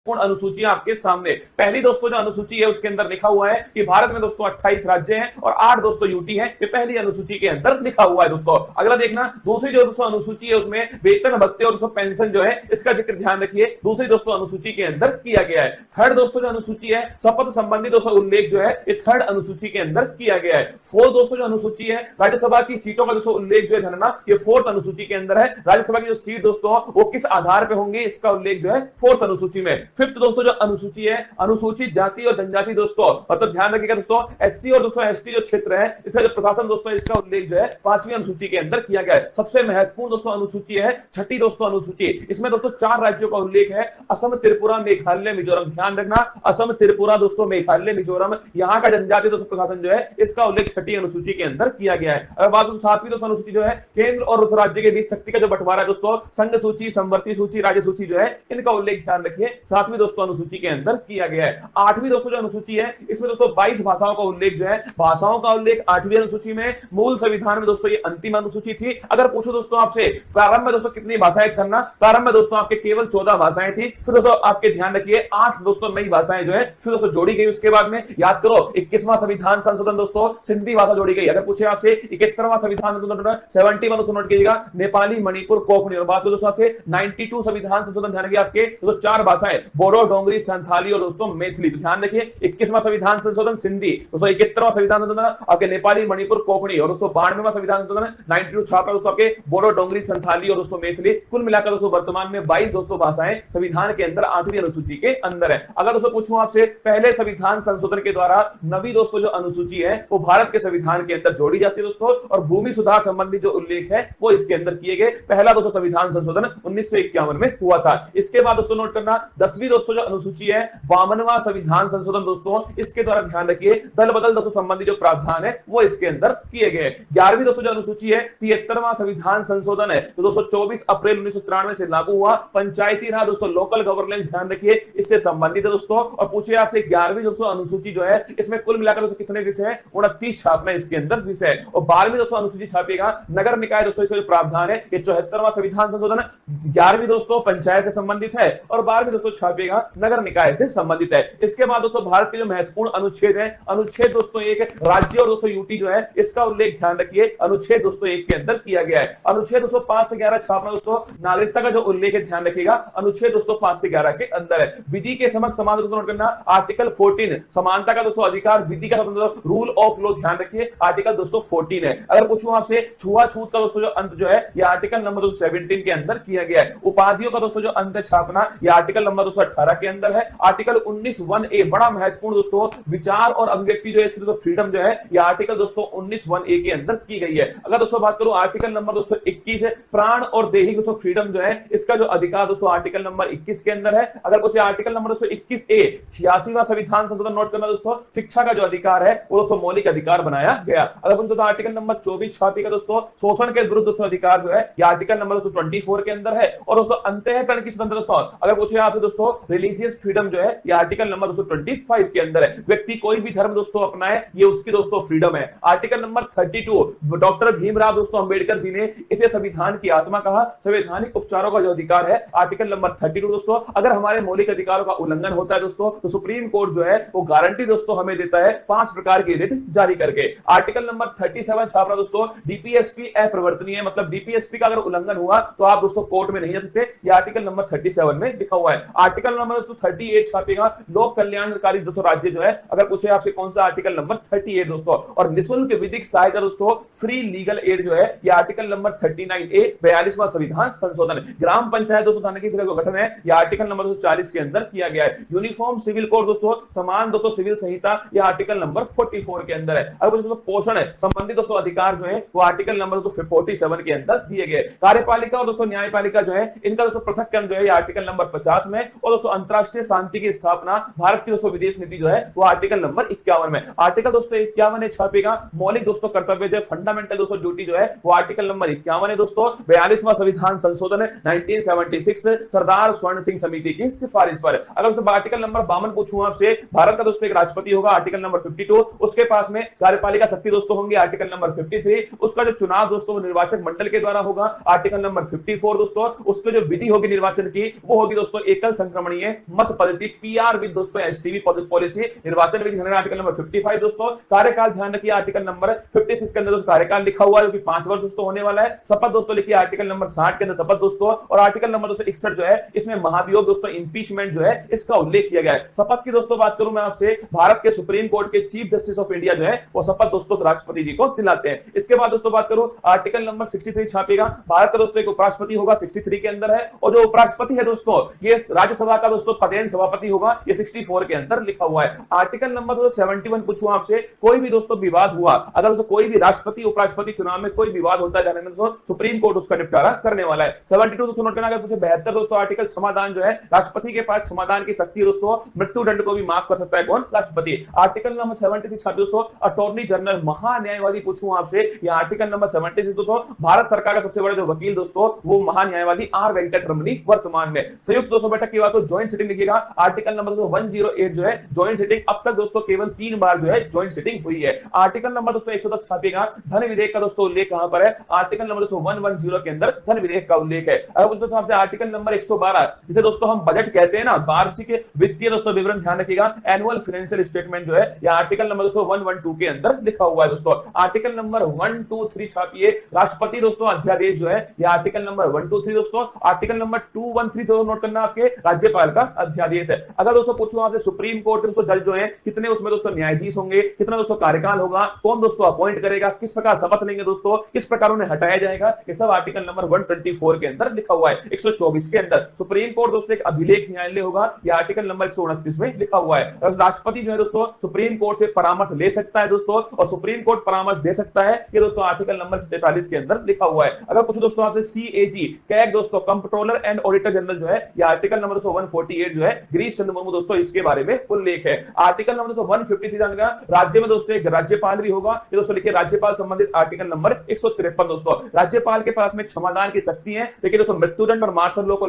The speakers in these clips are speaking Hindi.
महत्वपूर्ण अनुसूचियां आपके सामने। पहली दोस्तों जो अनुसूची है उसके अंदर लिखा हुआ है कि भारत में दोस्तों 28 राज्य हैं और 8 दोस्तों यूटी हैं। ये पहली अनुसूची के अंदर लिखा हुआ है दोस्तों। अगला देखना, दूसरी जो दोस्तों अनुसूची है उसमें वेतन भत्ते और दोस्तों पेंशन जो है इसका जिक्र ध्यान रखिए, दूसरी दोस्तों अनुसूची के अंदर किया गया है। थर्ड दोस्तों जो अनुसूची है शपथ संबंधी दोस्तों उल्लेख जो है ये थर्ड अनुसूची के अंदर किया गया है। फोर्थ दोस्तों जो अनुसूची है राज्यसभा की सीटों का दोस्तों उल्लेख जो है धरना, ये फोर्थ अनुसूची के अंदर है। राज्यसभा की जो सीट दोस्तों वो किस आधार पे होंगे इसका उल्लेख जो है फोर्थ अनुसूची में। फिफ्थ दोस्तों जो अनुसूची है अनुसूचित जाति और जनजाति दोस्तों, मतलब ध्यान रखिएगा दोस्तों एससी और दोस्तों एसटी जो क्षेत्र है इसका जो प्रशासन दोस्तों इसका उल्लेख जो है पांचवी अनुसूची के अंदर किया गया है। सबसे महत्वपूर्ण दोस्तों अनुसूची है छठी दोस्तों अनुसूची, इसमें दोस्तों 4 राज्यों का उल्लेख है, असम, त्रिपुरा, मेघालय, मिजोरम। ध्यान रखना असम, त्रिपुरा दोस्तों, मेघालय, मिजोरम, यहाँ का जनजातीय दोस्तों प्रशासन जो है इसका उल्लेख छठी अनुसूची के अंदर किया गया है। अगर बात सातवीं दोस्तों अनुसूची जो है केंद्र और राज्य के बीच शक्ति का जो बंटवारा है दोस्तों, संघ सूची, संवर्ती सूची, राज्य सूची जो है इनका उल्लेख ध्यान रखिए सातवीं दोस्तों अनुसूची के अंदर किया गया है। आठवीं दोस्तों जो अनुसूची है इसमें दोस्तों 22 भाषाओं का उल्लेख जो है, भाषाओं का उल्लेख आठवीं अनुसूची में। मूल संविधान में दोस्तों ये अंतिम अनुसूची थी। अगर पूछो दोस्तों आपसे प्रारंभ में दोस्तों कितनी भाषाएं करना, प्रारंभ में दोस्तों आपके केवल 14 भाषाएं थी, फिर दोस्तों आपके ध्यान रखिए 8 दोस्तों नई भाषाएं जो है फिर दोस्तों जोड़ी गई। उसके बाद में याद करो 21वां संविधान संशोधन दोस्तों सिंधी भाषा जोड़ी गई। अगर पूछे आपसे 71वां संविधान संशोधन 71 दोस्तों नोट कीजिएगा, नेपाली, मणिपुर, कोंकणी। और बात करो दोस्तों आपके 92 संविधान संशोधन ध्यान रखिए आपके दोस्तों 4 भाषाएं बोडो, डोंगरी, संथाली और दोस्तों मैथिली। तो ध्यान रखिए 21वां संविधान संशोधन सिंधी दोस्तों, 71वां संविधान संशोधन आपके नेपाली, मणिपुर, कोंकणी और दोस्तों 92वां संविधान संशोधन 92 छापा दोस्तों आपके बोडो, डोंगरी, संथाली और दोस्तों मैथिली। कुल मिलाकर दोस्तों वर्तमान में 22 दोस्तों भाषाएं संविधान के अंदर 8वीं अनुसूची के अंदर है। अगर दोस्तों पूछूं आपसे पहले संविधान संशोधन के द्वारा नवी दोस्तों जो अनुसूची है वो भारत के संविधान के अंदर जोड़ी जाती है दोस्तों, और भूमि सुधार संबंधी जो उल्लेख है वो इसके अंदर किए गए। पहला दोस्तों संविधान संशोधन 1951 में हुआ था। इसके बाद दोस्तों नोट करना 10वीं दोस्तों जो अनुसूची है 52वां संविधान संशोधन दोस्तों, इसके द्वारा ध्यान रखिए दल बदल दोस्तों संबंधी जो प्रावधान है वो इसके अंदर किए गए। 11वीं दोस्तों जो अनुसूची है 73वां संविधान संशोधन है तो दोस्तों 24 अप्रैल 1993 से लागू हुआ। पंचायती राज दोस्तों लोकल गवर्नेंस ध्यान रखिए इससे संबंधित है दोस्तों। और पूछे आपसे 11वीं दोस्तों अनुसूची जो है इसमें कुल मिलाकर दोस्तों कितने विषय हैं, 29 छापना इसके अंदर विषय है। और 12वीं दोस्तों अनुसूची छापेगा नगर निकाय दोस्तों, इसका जो प्रावधान है ये 74वां संविधान संशोधन। 11वीं दोस्तों पंचायत से संबंधित है और 12वीं दोस्तों छापेगा नगर निकाय से संबंधित है। इसके बाद दोस्तों भारत के जो महत्वपूर्ण अनुच्छेद है, अनुच्छेद दोस्तों 1 राज्य और दोस्तों यूटी जो है इसका उल्लेख ध्यान रखिए अनुच्छेद दोस्तों 1 के अंदर किया गया है। अनुच्छेद दोस्तों 5 से 11 छापना दोस्तों नागरिकता का जो उल्लेख है ध्यान रखिएगा अनुच्छेद दोस्तों 5 से 11 के अंदर है। विधि के समक्ष समान दोस्तों नोट करना आर्टिकल 14 समानता का दोस्तों अधिकार, विधि का रूल ऑफ लॉ ध्यान रखिए आर्टिकल दोस्तों 14 है। अगर पूछूं आपसे छुआछूत का दोस्तों जो अंत जो है ये आर्टिकल नंबर 17 के अंदर किया गया है। उपाधियों का दोस्तों जो अंत छापना ये आर्टिकल नंबर 218 के अंदर है। आर्टिकल 19(1)(a) बड़ा महत्वपूर्ण दोस्तों विचार और अभिव्यक्ति जो है इसकी दोस्तों फ्रीडम जो है ये आर्टिकल दोस्तों 19(1)(a) के अंदर की गई है। अगर दोस्तों बात करूं आर्टिकल नंबर दोस्तों 21 है प्राण और देही दोस्तों फ्रीडम जो है इसका जो अधिकार दोस्तों आर्टिकल नंबर 21 के अंदर है। अगर कुछ आर्टिकल नंबर दोस्तों 21(a) 86वां संविधान संशोधन नोट करना दोस्तों शिक्षा का जो अधिकार है वो दोस्तों मौलिक अधिकार बनाया गया। अगर कुछ दोस्तों आर्टिकल नंबर 24 छापेगा दोस्तों शोषण के विरुद्ध दोस्तों अधिकार जो है ये आर्टिकल नंबर दोस्तों 24 के अंदर है। और दोस्तों अंतःकरण की स्वतंत्रता दोस्तों अगर पूछे आपसे दोस्तों रिलीजियस फ्रीडम जो है ये आर्टिकल नंबर दोस्तों 25 के अंदर है। व्यक्ति कोई भी धर्म दोस्तों अपनाए ये उसकी दोस्तों फ्रीडम है। आर्टिकल नंबर 32 डॉक्टर भीमराव दोस्तों अंबेडकर जी ने इसे संविधान की आत्मा कहा। संवैधानिक उपचारों का जो अधिकार है आर्टिकल नंबर 32 दोस्तों, अगर हमारे मौलिक अधिकारों का उल्लंघन होता है दोस्तों तो सुप्रीम कोर्ट जो है वो गारंटी दोस्तों हमें देता है 5 प्रकार की रिट जारी करके। आर्टिकल नंबर 37 छापना दोस्तों डीपीएसपी अप्रवर्तनीय, मतलब डीपीएसपी का अगर उल्लंघन हुआ तो आप दोस्तों कोर्ट में नहीं जा सकते, ये आर्टिकल नंबर 37 में लिखा हुआ है। आर्टिकल नंबर दोस्तों 38 छापेगा लोक कल्याणकारी दोस्तों राज्य जो है, अगर पूछे आपसे कौन सा आर्टिकल नंबर 38 दोस्तों। और निःशुल्क विधिक सहायता दोस्तों फ्री लीगल एड जो है ये आर्टिकल नंबर 39(a) 42वां संविधान संशोधन। ग्राम पंचायत दोस्तों थाने की गठन है ये आर्टिकल नंबर 40 के अंदर किया गया है। यूनिफॉर्म सिविल कोड दोस्तों समान दोस्तों सिविल संहिता ये आर्टिकल नंबर 44 के अंदर है। अगर दोस्तों पोषण है संबंधी दोस्तों अधिकार जो है वो आर्टिकल नंबर दोस्तों 47 के अंदर दिए गए। कार्यपालिका और दोस्तों न्यायपालिका जो है इनका दोस्तों पृथक्करण जो है आर्टिकल नंबर 50 में। और दोस्तों अंतरराष्ट्रीय शांति की स्थापना भारत की दोस्तों विदेश नीति जो है वो आर्टिकल नंबर 51 में। आर्टिकल दोस्तों 51 ने छापेगा मौलिक दोस्तों कर्तव्य जो फंडामेंटल दोस्तों ड्यूटी जो है वो आर्टिकल नंबर 51 है दोस्तों। 42वां संविधान संशोधन 1976 सरदार स्वर्ण सिंह समिति की सिफारिश पर। अगर दोस्तों आर्टिकल नंबर 52 पूछूं आपसे भारत का दोस्तों एक राष्ट्रपति होगा आर्टिकल नंबर 52, उसके पास में कार्यपालिका शक्ति दोस्तों होंगी आर्टिकल नंबर 53, उसका जो चुनाव दोस्तों निर्वाचक मंडल के द्वारा होगा आर्टिकल नंबर 54 दोस्तों, उसके जो विधि होगी निर्वाचन की वो होगी दोस्तों एकल संख्या संक्रमणीय मत पद्धति पीआर विद दोस्तों एसटीवी पॉलिसी, निर्वाचन विधि आर्टिकल नंबर 55 दोस्तों, कार्यकाल ध्यान रखिए आर्टिकल नंबर 56 के अंदर दोस्तों कार्यकाल लिखा हुआ है जो कि 5 वर्ष दोस्तों होने वाला है। शपथ दोस्तों लिखिए आर्टिकल नंबर 60 के अंदर शपथ दोस्तों, और आर्टिकल नंबर 61 जो है इसमें महाभियोग दोस्तों इंपीचमेंट जो है इसका उल्लेख किया गया है। शपथ की दोस्तों बात करूं मैं आपसे, भारत के सुप्रीम कोर्ट के चीफ जस्टिस ऑफ इंडिया जो है वो शपथ दोस्तों राष्ट्रपति जी को दिलाते हैं। इसके बाद दोस्तों बात करूं आर्टिकल नंबर 63 छापेगा, भारत का दोस्तों एक उपराष्ट्रपति होगा 63 के अंदर है, और जो उपराष्ट्रपति है दोस्तों ये राज्यसभा का दोस्तों पदेन सभापति होगा, ये 64 के अंदर लिखा हुआ है। आर्टिकल नंबर 71 पूछूं आपसे, कोई भी दोस्तों विवाद हुआ, अगर दोस्तों कोई भी राष्ट्रपति उपराष्ट्रपति चुनाव में कोई विवाद होता है दोस्तों सुप्रीम कोर्ट उसका निपटारा करने वाला है। 72 दोस्तों नोट करना, अगर पूछे 72 दोस्तों आर्टिकल क्षमादान जो है, राष्ट्रपति के पास क्षमादान की शक्ति दोस्तों, मृत्यु दंड को भी माफ कर सकता है कौन, राष्ट्रपति। आर्टिकल नंबर 76 दोस्तों अटॉर्नी जनरल महान्यायवादी पूछूं आपसे, यह आर्टिकल नंबर 76 दोस्तों भारत सरकार का सबसे बड़ा जो वकील दोस्तों वो महान्यायवादी आर वेंकटरमणी वर्तमान में। संयुक्त दोस्तों बैठक की बात हो, ज्वाइंट सिटिंग लिखिएगा आर्टिकल नंबर 108 जो है ज्वाइंट सिटिंग, अब तक दोस्तों केवल 3 बार जो है ज्वाइंट सिटिंग हुई है। आर्टिकल नंबर दोस्तों 110 छापेगा, धन विधेयक का दोस्तों उल्लेख कहां पर है, आर्टिकल नंबर 110 के अंदर धन विधेयक का उल्लेख है। अब दोस्तों आपसे आर्टिकल नंबर 112 जिसे दोस्तों हम बजट कहते हैं ना, वार्षिक वित्तीय दोस्तों विवरण ध्यान रखिएगा, एनुअल फाइनेंशियल स्टेटमेंट जो है यह आर्टिकल नंबर 112 के अंदर लिखा हुआ है दोस्तों। आर्टिकल नंबर 123 छापिए, राष्ट्रपति दोस्तों अध्यादेश जो है यह आर्टिकल नंबर 123 दोस्तों। आर्टिकल नंबर 213 दोस्तों नोट करना आपके राज्यपाल का अध्यादेश है। अगर दोस्तों पूछूं आपसे सुप्रीम कोर्ट के दोस्तों जज जो है कितने उसमें दोस्तों न्यायाधीश होंगे, कितना दोस्तों कार्यकाल होगा, कौन दोस्तों अपॉइंट करेगा, किस प्रकार शपथ लेंगे दोस्तों, किस प्रकार उन्हें हटाया जाएगा, ये सब आर्टिकल नंबर 124 के अंदर लिखा हुआ है। 124 के अंदर सुप्रीम कोर्ट दोस्तों एक अभिलेख न्यायालय होगा, यह आर्टिकल नंबर 129 में लिखा हुआ है। राष्ट्रपति जो है दोस्तों सुप्रीम कोर्ट से परामर्श ले सकता है दोस्तों, और सुप्रीम कोर्ट परामर्श दे सकता है, ये दोस्तों आर्टिकल नंबर 43 के अंदर लिखा हुआ है। अगर कुछ दोस्तों आपसे सीएजी कैग दोस्तों कंट्रोलर एंड ऑडिटर जनरल जो है, यह आर्टिकल नंबर 148 जो है गिरीश चंद्र मुर्मू दोस्तों इसके बारे में उल्लेख है। आर्टिकल नंबर 153 जानेगा, राज्य में दोस्तों एक राज्यपाल भी होगा, ये दोस्तों लिखिए राज्यपाल संबंधित आर्टिकल नंबर 153 दोस्तों। राज्यपाल के पास में क्षमादान की शक्ति है, लेकिन दोस्तों मृत्युदंड और मार्शल लॉ को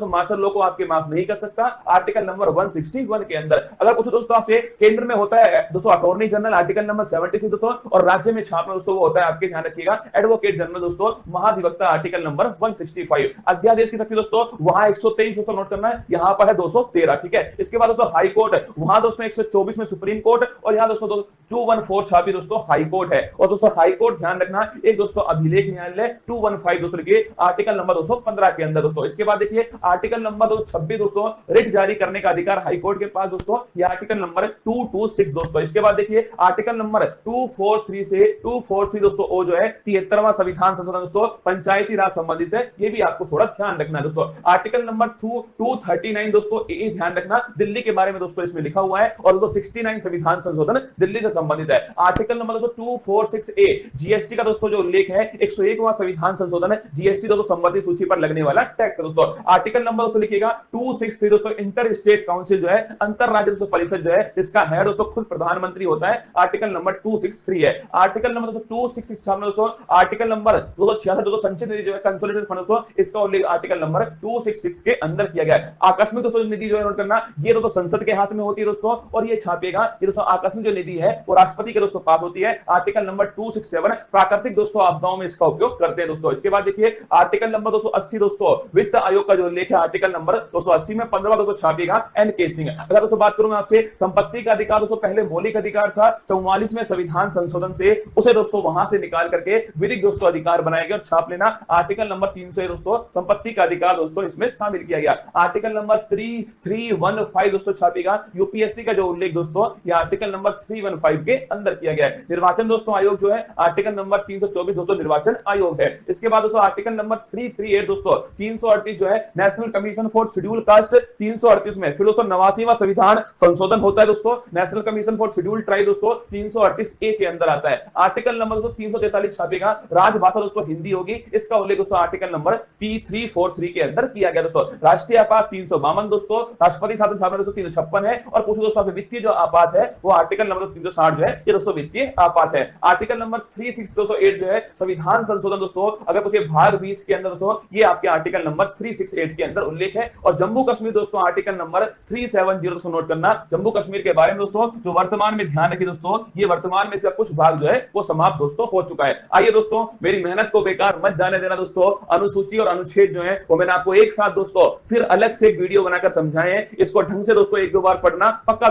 मार्शल लॉ को आपके माफ नहीं कर सकता, आर्टिकल नंबर 161 के अंदर। अगर कुछ दोस्तों आपसे केंद्र में होता है दोस्तों अटॉर्नी जनरल आर्टिकल नंबर 76 दोस्तों, और राज्य में छापना दोस्तों वो होता है आपके ध्यान रखिएगा एडवोकेट जनरल दोस्तों महाधिवक्ता आर्टिकल नंबर 165। अध्यादेश की शक्ति दोस्तों वहां 123 दोस्तों नोट करना है, यहां पर है 213, ठीक है। इसके बाद दोस्तों हाई कोर्ट, वहां दोस्तों 124 में सुप्रीम कोर्ट, और यहां दोस्तों 214 छापी दोस्तों हाई कोर्ट है। और दोस्तों हाई कोर्ट ध्यान रखना एक दोस्तों अभिलेख न्यायालय 215 दोस्तों लिखिए आर्टिकल नंबर 215 के अंदर दोस्तों। इसके बाद देखिए आर्टिकल नंबर 226 दोस्तों रिट जारी करने का अधिकार हाई कोर्ट के पास दोस्तों, ये आर्टिकल नंबर 226 दोस्तों। इसके बाद देखिए आर्टिकल नंबर 243 से 243 दोस्तों ओ जो है 73वां संविधान संशोधन दोस्तों पंचायती राज संबंधित है, ये भी आपको थोड़ा ध्यान रखना है दोस्तों। आर्टिकल नंबर 239 दोस्तों ए ध्यान रखना दिल्ली के बारे में दोस्तों इसमें लिखा हुआ है, और दोस्तों 69 संविधान संशोधन दिल्ली से संबंधित है। आर्टिकल नंबर दोस्तों 246 ए जीएसटी का दोस्तों जो उल्लेख है 101वां संविधान संशोधन है, जीएसटी दोस्तों संबंधित सूची पर लगने वाला टैक्स है दोस्तों। आर्टिकल नंबर दोस्तों लिखिएगा 263 दोस्तों इंटर स्टेट काउंसिल जो है अंतर राज्य दोस्तों परिषद जो है इसका हेड दोस्तों खुद प्रधानमंत्री होता है, आर्टिकल नंबर 263 है। आर्टिकल नंबर दोस्तों 266 दोस्तों आर्टिकल नंबर 266 दोस्तों संचित निधि जो है कंसोलिडेटेड फंड दोस्तों, इसका उल्लेख आर्टिकल नंबर 266 के अंदर किया गया है। आकस्मिक दोस्तों निधि जो है नोट करना, ये दोस्तों संसद के हाथ में होती है दोस्तों, और ये छापेगा ये दोस्तों आकस्मिक जो निधि है वो राष्ट्रपति के दोस्तों पास होती है, आर्टिकल नंबर 267। प्राकृतिक दोस्तों आपदाओं में इसका उपयोग करते हैं दोस्तों। इसके बाद देखिए आर्टिकल नंबर 280 दोस्तों वित्त आयोग का जो उल्लेख है आर्टिकल नंबर 280 में 15वां दोस्तों छापेगा एनके सिंह। अगर दोस्तों बात करूं मैं आपसे संपत्ति का अधिकार दोस्तों पहले मौलिक अधिकार था, 44वें संविधान संशोधन से उसे दोस्तों वहां से निकाल करके विधिक दोस्तों अधिकार बनाया गया, और छाप लेना आर्टिकल नंबर 300 दोस्तों संपत्ति का अधिकार दोस्तों इसमें शामिल किया गया। आर्टिकल नंबर 3315 दोस्तों छापेगा यूपीएससी का जो उल्लेख दोस्तों ये आर्टिकल नंबर 315 के अंदर किया गया है। निर्वाचन दोस्तों आयोग जो है आर्टिकल नंबर 324 दोस्तों निर्वाचन आयोग है। इसके बाद दोस्तों आर्टिकल नंबर 338 दोस्तों 338 जो है national commission for schedule caste, 338 में फिर दोस्तों 89वां संविधान संशोधन होता है दोस्तों, national commission for schedule tribe दोस्तों 338 ए के अंदर आता है। आर्टिकल नंबर दोस्तों 343 छापेगा राजभाषा दोस्तों हिंदी होगी, इसका उल्लेख दोस्तों आर्टिकल नंबर 3343 के अंदर किया गया दोस्तों। राष्ट्रीय आपात 352 दोस्तों, राष्ट्रपति शासन छापना दोस्तों 356 है, और कुछ दोस्तों वित्तीय जो आपात है वो आर्टिकल नंबर 360 जो है ये दोस्तों वित्तीय आपात है। आर्टिकल नंबर 368 जो है संविधान संशोधन दोस्तों, अगर कुछ भाग 20 के अंदर दोस्तों ये आपके आर्टिकल नंबर 368 के अंदर उल्लेख है। और जम्मू कश्मीर दोस्तों आर्टिकल नंबर 370 दोस्तों नोट करना, जम्मू कश्मीर के बारे में दोस्तों जो वर्तमान में ध्यान रखिए दोस्तों, ये वर्तमान में इसका कुछ भाग जो है वो समाप्त दोस्तों हो चुका है। आइए दोस्तों मेरी मेहनत को बेकार मत जाने देना दोस्तों, अनुसूची और अनुच्छेद जो है वो मैंने आपको एक साथ दोस्तों फिर अलग से एक वीडियो बनाकर समझाएं। इसको ढंग से दोस्तों एक दो बार पढ़ना पक्का।